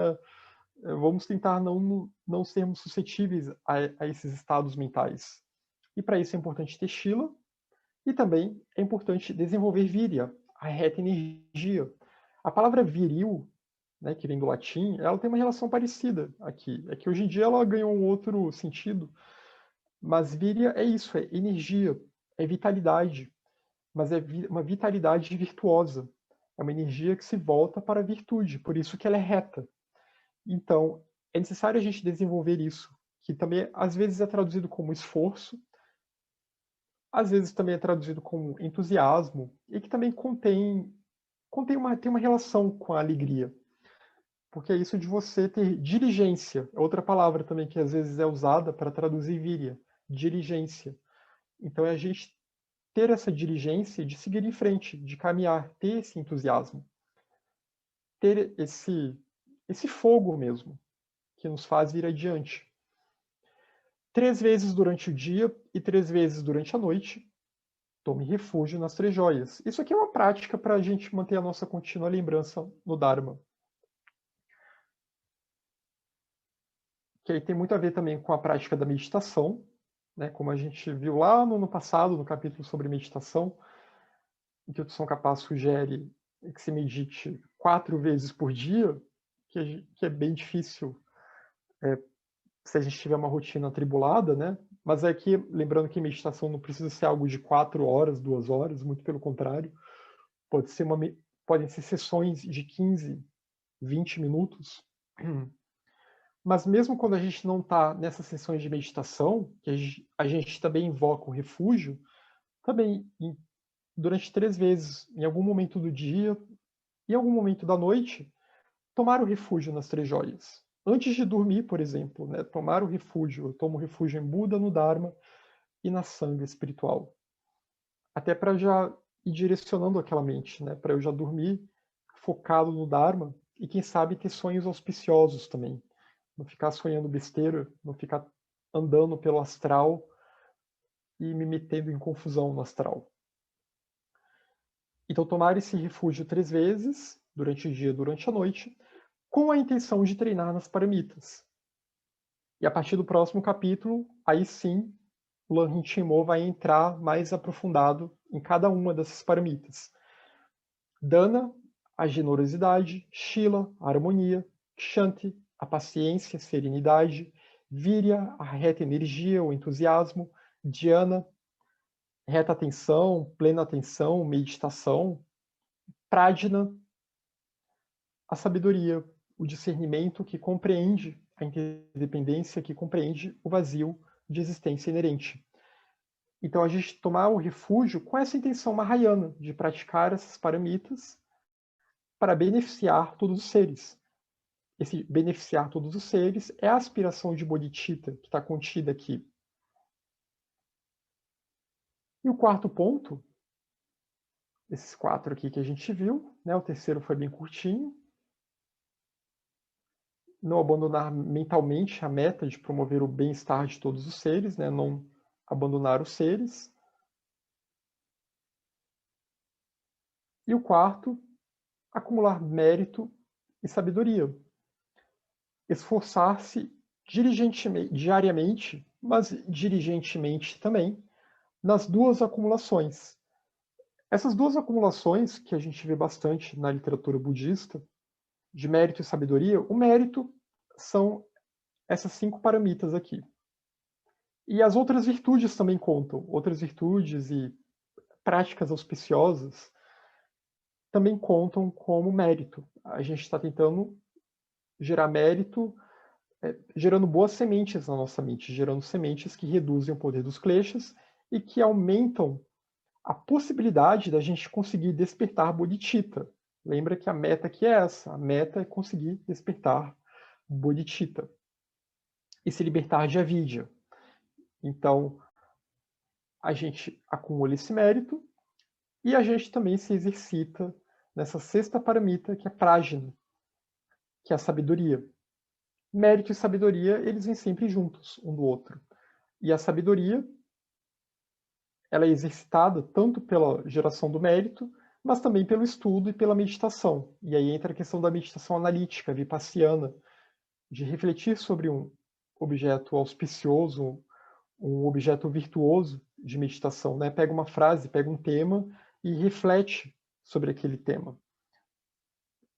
vamos tentar não sermos suscetíveis a esses estados mentais. E para isso é importante ter Shila e também é importante desenvolver Virya, a reta energia. A palavra viril, né, que vem do latim, ela tem uma relação parecida aqui. É que hoje em dia ela ganhou um outro sentido, mas Virya é isso, é energia, é vitalidade. mas é uma vitalidade virtuosa. É uma energia que se volta para a virtude, por isso que ela é reta. Então, é necessário a gente desenvolver isso, que também às vezes é traduzido como esforço, às vezes também é traduzido como entusiasmo, e que também tem uma relação com a alegria. Porque é isso de você ter diligência, é outra palavra também que às vezes é usada para traduzir víria, diligência. Então é a gente ter essa diligência de seguir em frente, de caminhar, ter esse entusiasmo, ter esse fogo mesmo, que nos faz vir adiante. 3 vezes durante o dia e 3 vezes durante a noite, tome refúgio nas 3 joias. Isso aqui é uma prática para a gente manter a nossa contínua lembrança no Dharma. Que aí tem muito a ver também com a prática da meditação, né? Como a gente viu lá no ano passado, no capítulo sobre meditação, em que o Tson Kappa sugere que se medite 4 vezes por dia, que é bem difícil se a gente tiver uma rotina atribulada, né? Mas aqui, lembrando que meditação não precisa ser algo de 4 horas, 2 horas, muito pelo contrário. Podem ser sessões de 15, 20 minutos. Mas mesmo quando a gente não está nessas sessões de meditação, que a gente também invoca o refúgio, também durante 3 vezes, em algum momento do dia, em algum momento da noite, tomar o refúgio nas 3 joias. Antes de dormir, por exemplo, né, tomar o refúgio. Eu tomo refúgio em Buda, no Dharma e na Sangha espiritual. Até para já ir direcionando aquela mente, né, para eu já dormir focado no Dharma e, quem sabe, ter sonhos auspiciosos também. Não ficar sonhando besteira, não ficar andando pelo astral e me metendo em confusão no astral. Então, tomar esse refúgio 3 vezes, durante o dia e durante a noite, com a intenção de treinar nas paramitas. E a partir do próximo capítulo, aí sim, o Lanhin Chenmo vai entrar mais aprofundado em cada uma dessas paramitas. Dana, a generosidade; Shila, a harmonia; Kshanti, a paciência, serenidade; Virya, a reta energia, o entusiasmo; Dhyana, reta atenção, plena atenção, meditação; Prajna, a sabedoria, o discernimento que compreende a interdependência, que compreende o vazio de existência inerente. Então, a gente tomar o refúgio com essa intenção mahayana de praticar essas paramitas para beneficiar todos os seres. Esse beneficiar todos os seres é a aspiração de Bodhicitta que está contida aqui. E o quarto ponto, esses 4 aqui que a gente viu, né? O terceiro foi bem curtinho. Não abandonar mentalmente a meta de promover o bem-estar de todos os seres, né? Não abandonar os seres. E o quarto, acumular mérito e sabedoria. Esforçar-se diariamente, mas diligentemente também, nas 2 acumulações. Essas 2 acumulações, que a gente vê bastante na literatura budista, de mérito e sabedoria, o mérito são essas 5 paramitas aqui. E as outras virtudes também contam, outras virtudes e práticas auspiciosas também contam como mérito. A gente está tentando gerar mérito, gerando boas sementes na nossa mente, gerando sementes que reduzem o poder dos kleshas e que aumentam a possibilidade da gente conseguir despertar Bodhicitta. Lembra que a meta aqui é essa, a meta é conseguir despertar Bodhicitta e se libertar de avidya. Então, a gente acumula esse mérito e a gente também se exercita nessa 6ª paramita, que é prajna, que é a sabedoria. Mérito e sabedoria, eles vêm sempre juntos, um do outro. E a sabedoria, ela é exercitada tanto pela geração do mérito, mas também pelo estudo e pela meditação. E aí entra a questão da meditação analítica, vipassiana, de refletir sobre um objeto auspicioso, um objeto virtuoso de meditação, né? Pega uma frase, pega um tema e reflete sobre aquele tema.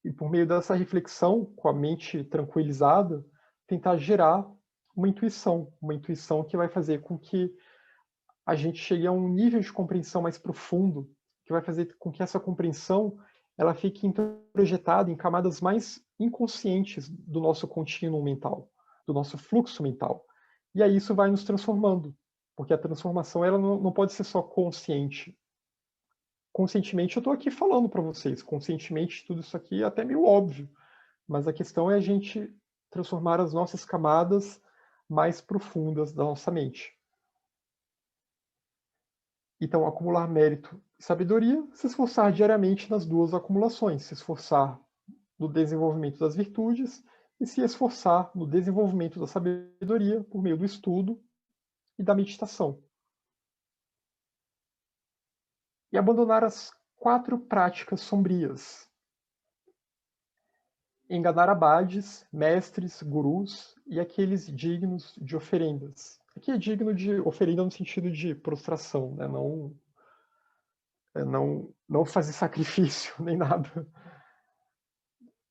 E por meio dessa reflexão, com a mente tranquilizada, tentar gerar uma intuição que vai fazer com que a gente chegue a um nível de compreensão mais profundo que vai fazer com que essa compreensão ela fique introjetada em camadas mais inconscientes do nosso contínuo mental, do nosso fluxo mental. E aí isso vai nos transformando, porque a transformação ela não pode ser só consciente. Conscientemente eu estou aqui falando para vocês, conscientemente tudo isso aqui é até meio óbvio, mas a questão é a gente transformar as nossas camadas mais profundas da nossa mente. Então, acumular mérito e sabedoria, se esforçar diariamente nas duas acumulações, se esforçar no desenvolvimento das virtudes e se esforçar no desenvolvimento da sabedoria por meio do estudo e da meditação. E abandonar as 4 práticas sombrias. Enganar abades, mestres, gurus e aqueles dignos de oferendas. Aqui é digno de oferenda no sentido de prostração, né? Não fazer sacrifício nem nada.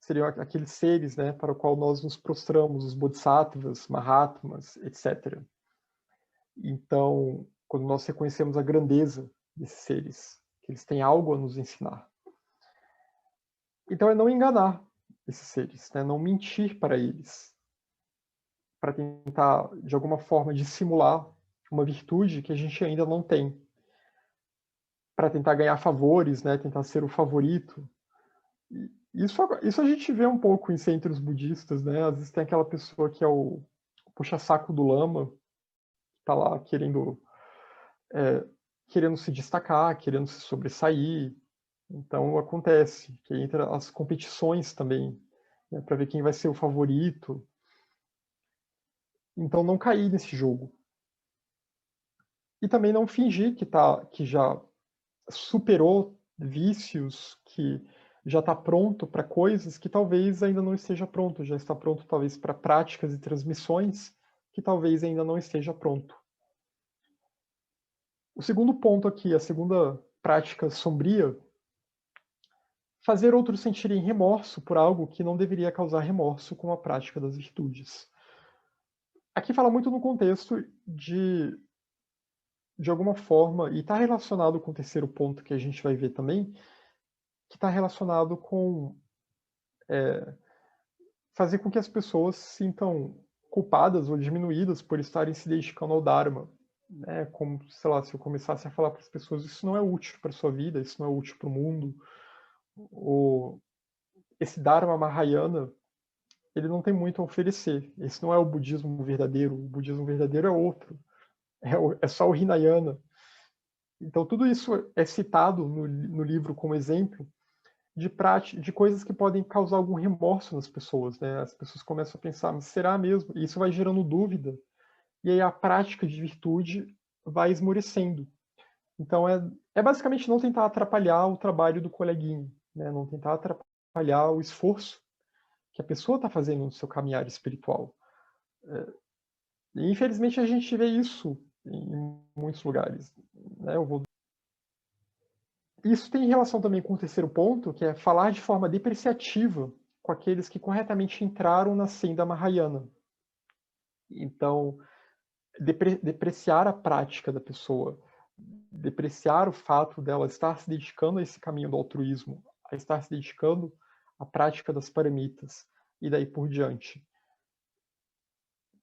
Seriam aqueles seres, né, para o qual nós nos prostramos, os bodhisattvas, mahatmas, etc. Então, quando nós reconhecemos a grandeza desses seres, que eles têm algo a nos ensinar. Então, é não enganar esses seres, né, não mentir para eles, para tentar, de alguma forma, dissimular uma virtude que a gente ainda não tem, para tentar ganhar favores, né, tentar ser o favorito. Isso a gente vê um pouco em centros budistas, né? Às vezes tem aquela pessoa que é o puxa-saco do lama, que tá lá querendo se destacar, querendo se sobressair. Então acontece que entra as competições também, né, para ver quem vai ser o favorito. Então não cair nesse jogo. E também não fingir que já superou vícios, que já está pronto para coisas que talvez ainda não esteja pronto, já está pronto talvez para práticas e transmissões que talvez ainda não esteja pronto. O segundo ponto aqui, a segunda prática sombria, fazer outros sentirem remorso por algo que não deveria causar remorso com a prática das virtudes. Aqui fala muito no contexto de alguma forma, e está relacionado com o terceiro ponto que a gente vai ver também, que está relacionado com fazer com que as pessoas se sintam culpadas ou diminuídas por estarem se dedicando ao Dharma. Né? Como, sei lá, se eu começasse a falar para as pessoas, isso não é útil para a sua vida, isso não é útil para o mundo, ou esse Dharma Mahayana, ele não tem muito a oferecer. Esse não é o budismo verdadeiro. O budismo verdadeiro é outro. É só o Hinayana. Então, tudo isso é citado no livro como exemplo de coisas que podem causar algum remorso nas pessoas. Né? As pessoas começam a pensar, mas será mesmo? E isso vai gerando dúvida. E aí a prática de virtude vai esmorecendo. Então, é basicamente não tentar atrapalhar o trabalho do coleguinha. Né? Não tentar atrapalhar o esforço que a pessoa está fazendo no seu caminhar espiritual. E, infelizmente, a gente vê isso em muitos lugares. Né? Isso tem relação também com o terceiro ponto, que é falar de forma depreciativa com aqueles que corretamente entraram na senda Mahayana. Então, depreciar a prática da pessoa, depreciar o fato dela estar se dedicando a esse caminho do altruísmo, a estar se dedicando à prática das paramitas, e daí por diante.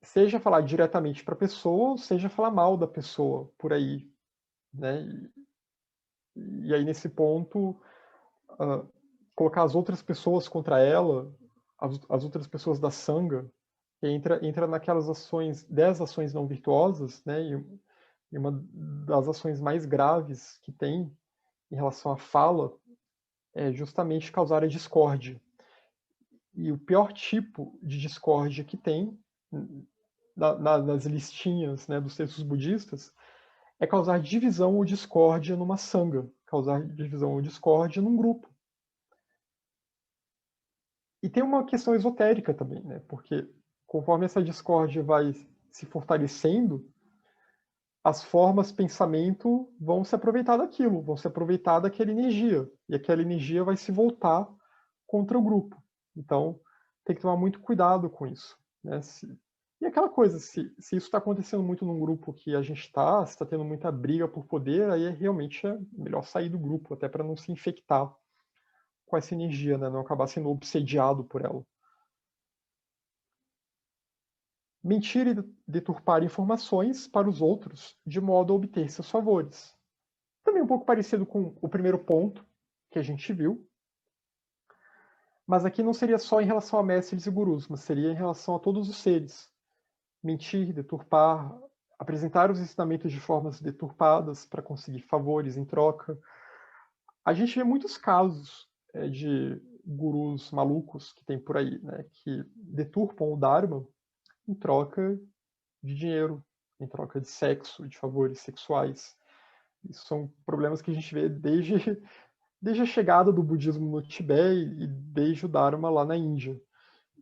Seja falar diretamente para a pessoa, seja falar mal da pessoa por aí. Né? E aí, nesse ponto, colocar as outras pessoas contra ela, as outras pessoas da Sangha, entra naquelas ações, 10 ações não virtuosas, né? E uma das ações mais graves que tem em relação à fala é justamente causar a discórdia. E o pior tipo de discórdia que tem nas listinhas, né, dos textos budistas é causar divisão ou discórdia numa sangha, causar divisão ou discórdia num grupo. E tem uma questão esotérica também, né? Porque conforme essa discórdia vai se fortalecendo, as formas pensamento vão se aproveitar daquilo, vão se aproveitar daquela energia, e aquela energia vai se voltar contra o grupo. Então, tem que tomar muito cuidado com isso. Né? E aquela coisa, se isso está acontecendo muito num grupo que a gente está, se está tendo muita briga por poder, aí realmente é melhor sair do grupo, até para não se infectar com essa energia, né? Não acabar sendo obsediado por ela. Mentir e deturpar informações para os outros, de modo a obter seus favores. Também um pouco parecido com o primeiro ponto que a gente viu, mas aqui não seria só em relação a mestres e gurus, mas seria em relação a todos os seres. Mentir, deturpar, apresentar os ensinamentos de formas deturpadas para conseguir favores em troca. A gente vê muitos casos de gurus malucos que tem por aí, né, que deturpam o Dharma em troca de dinheiro, em troca de sexo, de favores sexuais. Isso são problemas que a gente vê desde a chegada do budismo no Tibete e desde o Dharma lá na Índia.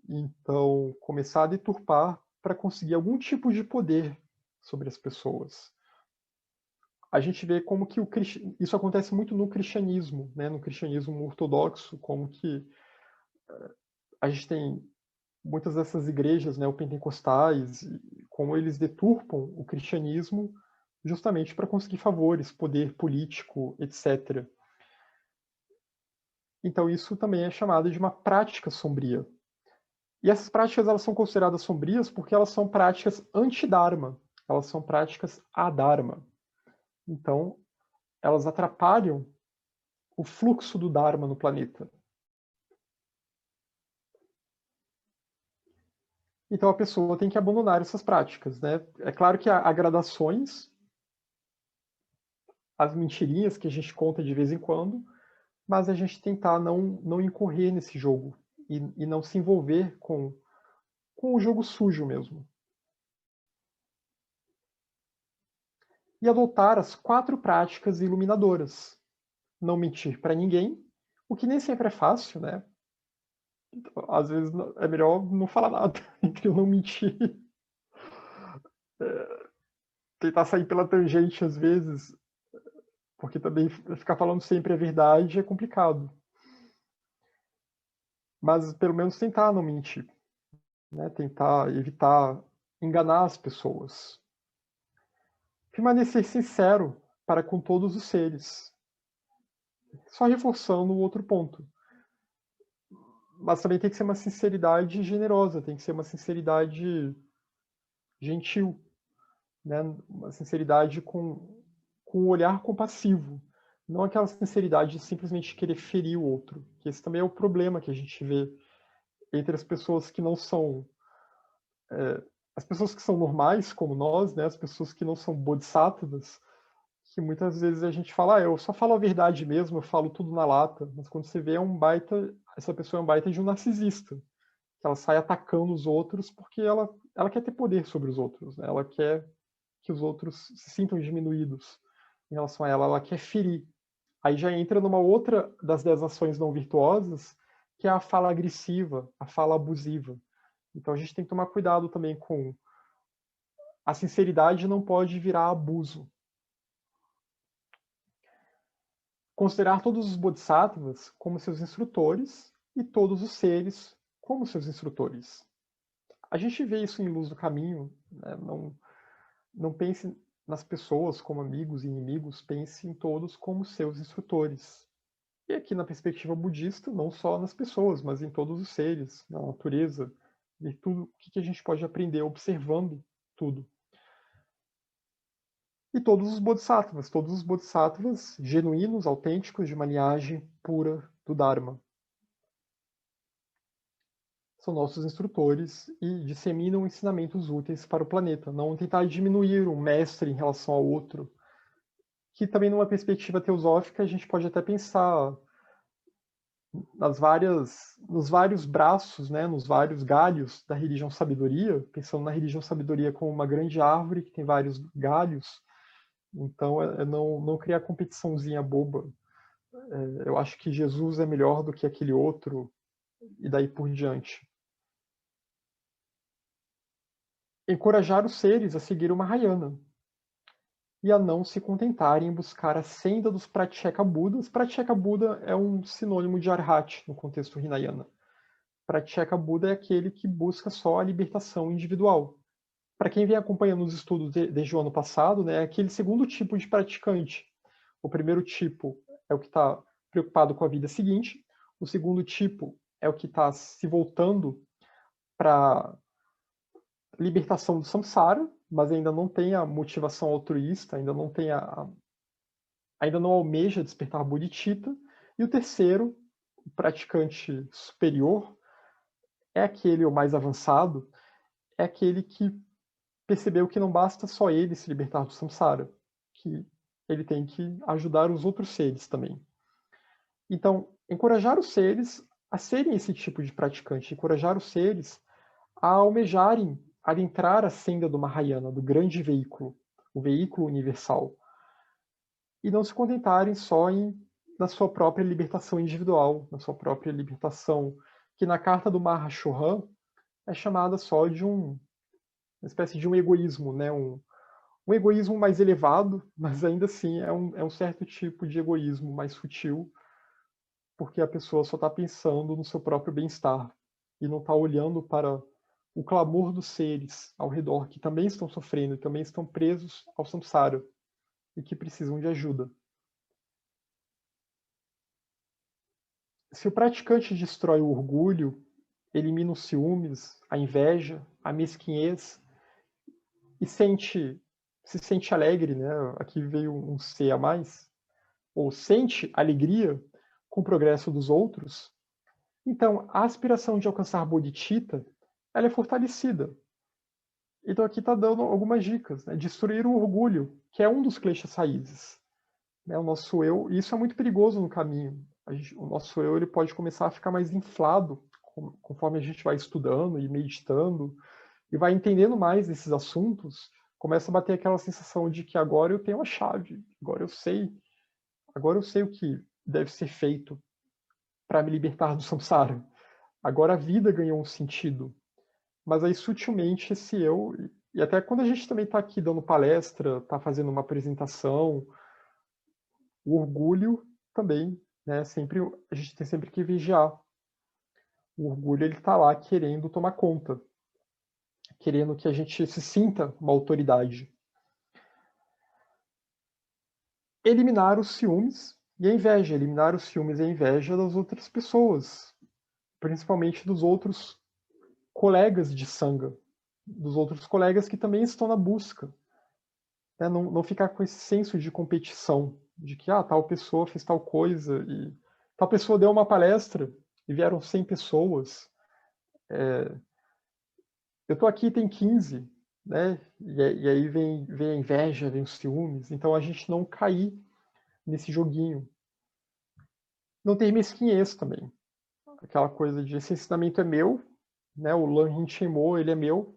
Então, começar a deturpar para conseguir algum tipo de poder sobre as pessoas. A gente vê como que isso acontece muito no cristianismo, né? No cristianismo ortodoxo, como que a gente tem muitas dessas igrejas neopentecostais, como eles deturpam o cristianismo justamente para conseguir favores, poder político, etc. Então isso também é chamado de uma prática sombria. E essas práticas elas são consideradas sombrias porque elas são práticas anti-dharma, elas são práticas adharma. Então, elas atrapalham o fluxo do dharma no planeta. Então a pessoa tem que abandonar essas práticas, né? É claro que há gradações, as mentirinhas que a gente conta de vez em quando, mas a gente tentar não incorrer nesse jogo e não se envolver com o jogo sujo mesmo. E adotar as 4 práticas iluminadoras. Não mentir para ninguém, o que nem sempre é fácil, né? Então, às vezes é melhor não falar nada, entre eu não mentir. Tentar sair pela tangente às vezes, porque também ficar falando sempre a verdade é complicado. Mas pelo menos tentar não mentir, né? Tentar evitar enganar as pessoas. Permanecer sincero para com todos os seres. Só reforçando o outro ponto. Mas também tem que ser uma sinceridade generosa, tem que ser uma sinceridade gentil, né? Uma sinceridade com um olhar compassivo. Não aquela sinceridade de simplesmente querer ferir o outro. Que esse também é o problema que a gente vê entre as pessoas que não são as pessoas que são normais como nós, né, as pessoas que não são bodhisattvas, que muitas vezes a gente fala, eu só falo a verdade mesmo, eu falo tudo na lata, mas quando você vê essa pessoa é um baita de um narcisista, que ela sai atacando os outros porque ela quer ter poder sobre os outros, né? Ela quer que os outros se sintam diminuídos em relação a ela quer ferir. Aí já entra numa outra das 10 ações não virtuosas, que é a fala agressiva, a fala abusiva. Então a gente tem que tomar cuidado também com a sinceridade não pode virar abuso. Considerar todos os bodhisattvas como seus instrutores e todos os seres como seus instrutores. A gente vê isso em Luz do Caminho, né? Não pense nas pessoas como amigos e inimigos, pense em todos como seus instrutores. E aqui na perspectiva budista, não só nas pessoas, mas em todos os seres, na natureza, ver tudo o que a gente pode aprender observando tudo. E todos os bodhisattvas genuínos, autênticos, de uma linhagem pura do Dharma. São nossos instrutores e disseminam ensinamentos úteis para o planeta. Não tentar diminuir um mestre em relação ao outro. Que também numa perspectiva teosófica a gente pode até pensar nos vários braços, né, nos vários galhos da religião sabedoria, pensando na religião sabedoria como uma grande árvore que tem vários galhos. Então, não criar competiçãozinha boba. Eu acho que Jesus é melhor do que aquele outro, e daí por diante. Encorajar os seres a seguir o Mahayana e a não se contentarem em buscar a senda dos Pratyeka Budas. Pratyeka Buda é um sinônimo de Arhat no contexto Hinayana. Pratyeka Buda é aquele que busca só a libertação individual. para quem vem acompanhando os estudos desde o ano passado, né, é aquele segundo tipo de praticante. O primeiro tipo é o que está preocupado com a vida seguinte, o segundo tipo é o que está se voltando para libertação do samsara, mas ainda não tem a motivação altruísta, ainda não almeja despertar bodhicitta, e o terceiro, o praticante superior, é aquele, o mais avançado, é aquele que percebeu que não basta só ele se libertar do samsara, que ele tem que ajudar os outros seres também. Então, encorajar os seres a serem esse tipo de praticante, encorajar os seres a almejarem adentrar a senda do Mahayana, do grande veículo, o veículo universal, e não se contentarem só na sua própria libertação individual, na sua própria libertação, que na carta do Mahashohan é chamada só de uma espécie de um egoísmo, né? Um egoísmo mais elevado, mas ainda assim é um certo tipo de egoísmo mais sutil, porque a pessoa só está pensando no seu próprio bem-estar e não está olhando para o clamor dos seres ao redor, que também estão sofrendo e também estão presos ao samsara e que precisam de ajuda. Se o praticante destrói o orgulho, elimina os ciúmes, a inveja, a mesquinhez e se sente alegre, né? Aqui veio um C a mais, ou sente alegria com o progresso dos outros, então a aspiração de alcançar bodhicitta, ela é fortalecida. Então aqui está dando algumas dicas, né? Destruir o orgulho, que é um dos kleshas raízes, né? O nosso eu, e isso é muito perigoso no caminho. O nosso eu ele pode começar a ficar mais inflado conforme a gente vai estudando e meditando e vai entendendo mais esses assuntos, começa a bater aquela sensação de que agora eu tenho a chave, agora eu sei o que deve ser feito para me libertar do samsara. Agora a vida ganhou um sentido. Mas aí sutilmente esse eu, e até quando a gente também está aqui dando palestra, está fazendo uma apresentação, o orgulho também, né? Sempre a gente tem sempre que vigiar. O orgulho ele está lá querendo tomar conta, querendo que a gente se sinta uma autoridade. Eliminar os ciúmes e a inveja, eliminar os ciúmes e a inveja das outras pessoas, principalmente dos outros colegas de sangha, dos outros colegas que também estão na busca. Né? Não ficar com esse senso de competição, de que tal pessoa fez tal coisa e tal pessoa deu uma palestra e vieram 100 pessoas. Eu estou aqui tem 15, né? E aí vem a inveja, vem os ciúmes. Então a gente não cair nesse joguinho. Não ter mesquinhez também. Aquela coisa de esse ensinamento é meu, né? O Lan Rinchen ele é meu,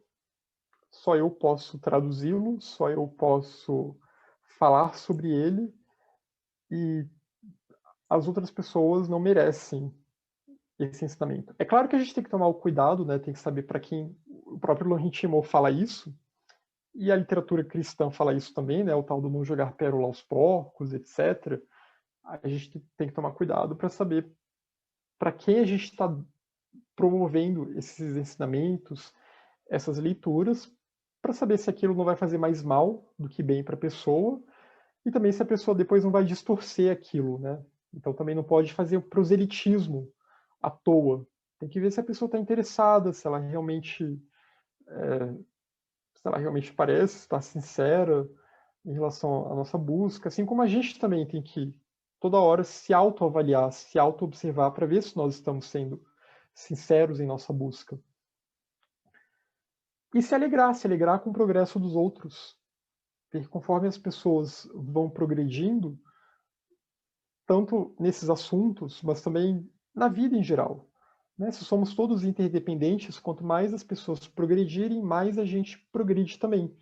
só eu posso traduzi-lo, só eu posso falar sobre ele e as outras pessoas não merecem esse ensinamento. É claro que a gente tem que tomar o cuidado, né? Tem que saber para quem o próprio Lan Rinchen fala isso e a literatura cristã fala isso também, né? O tal do não jogar pérola aos porcos, etc. A gente tem que tomar cuidado para saber para quem a gente está promovendo esses ensinamentos, essas leituras, para saber se aquilo não vai fazer mais mal do que bem para a pessoa e também se a pessoa depois não vai distorcer aquilo, né? Então também não pode fazer o proselitismo à toa. Tem que ver se a pessoa está interessada, se ela realmente parece, está sincera em relação à nossa busca, assim como a gente também tem que toda hora se autoavaliar, se auto-observar para ver se nós estamos sendo sinceros em nossa busca. E se alegrar com o progresso dos outros. Porque conforme as pessoas vão progredindo, tanto nesses assuntos, mas também na vida em geral. Né? Se somos todos interdependentes, quanto mais as pessoas progredirem, mais a gente progride também.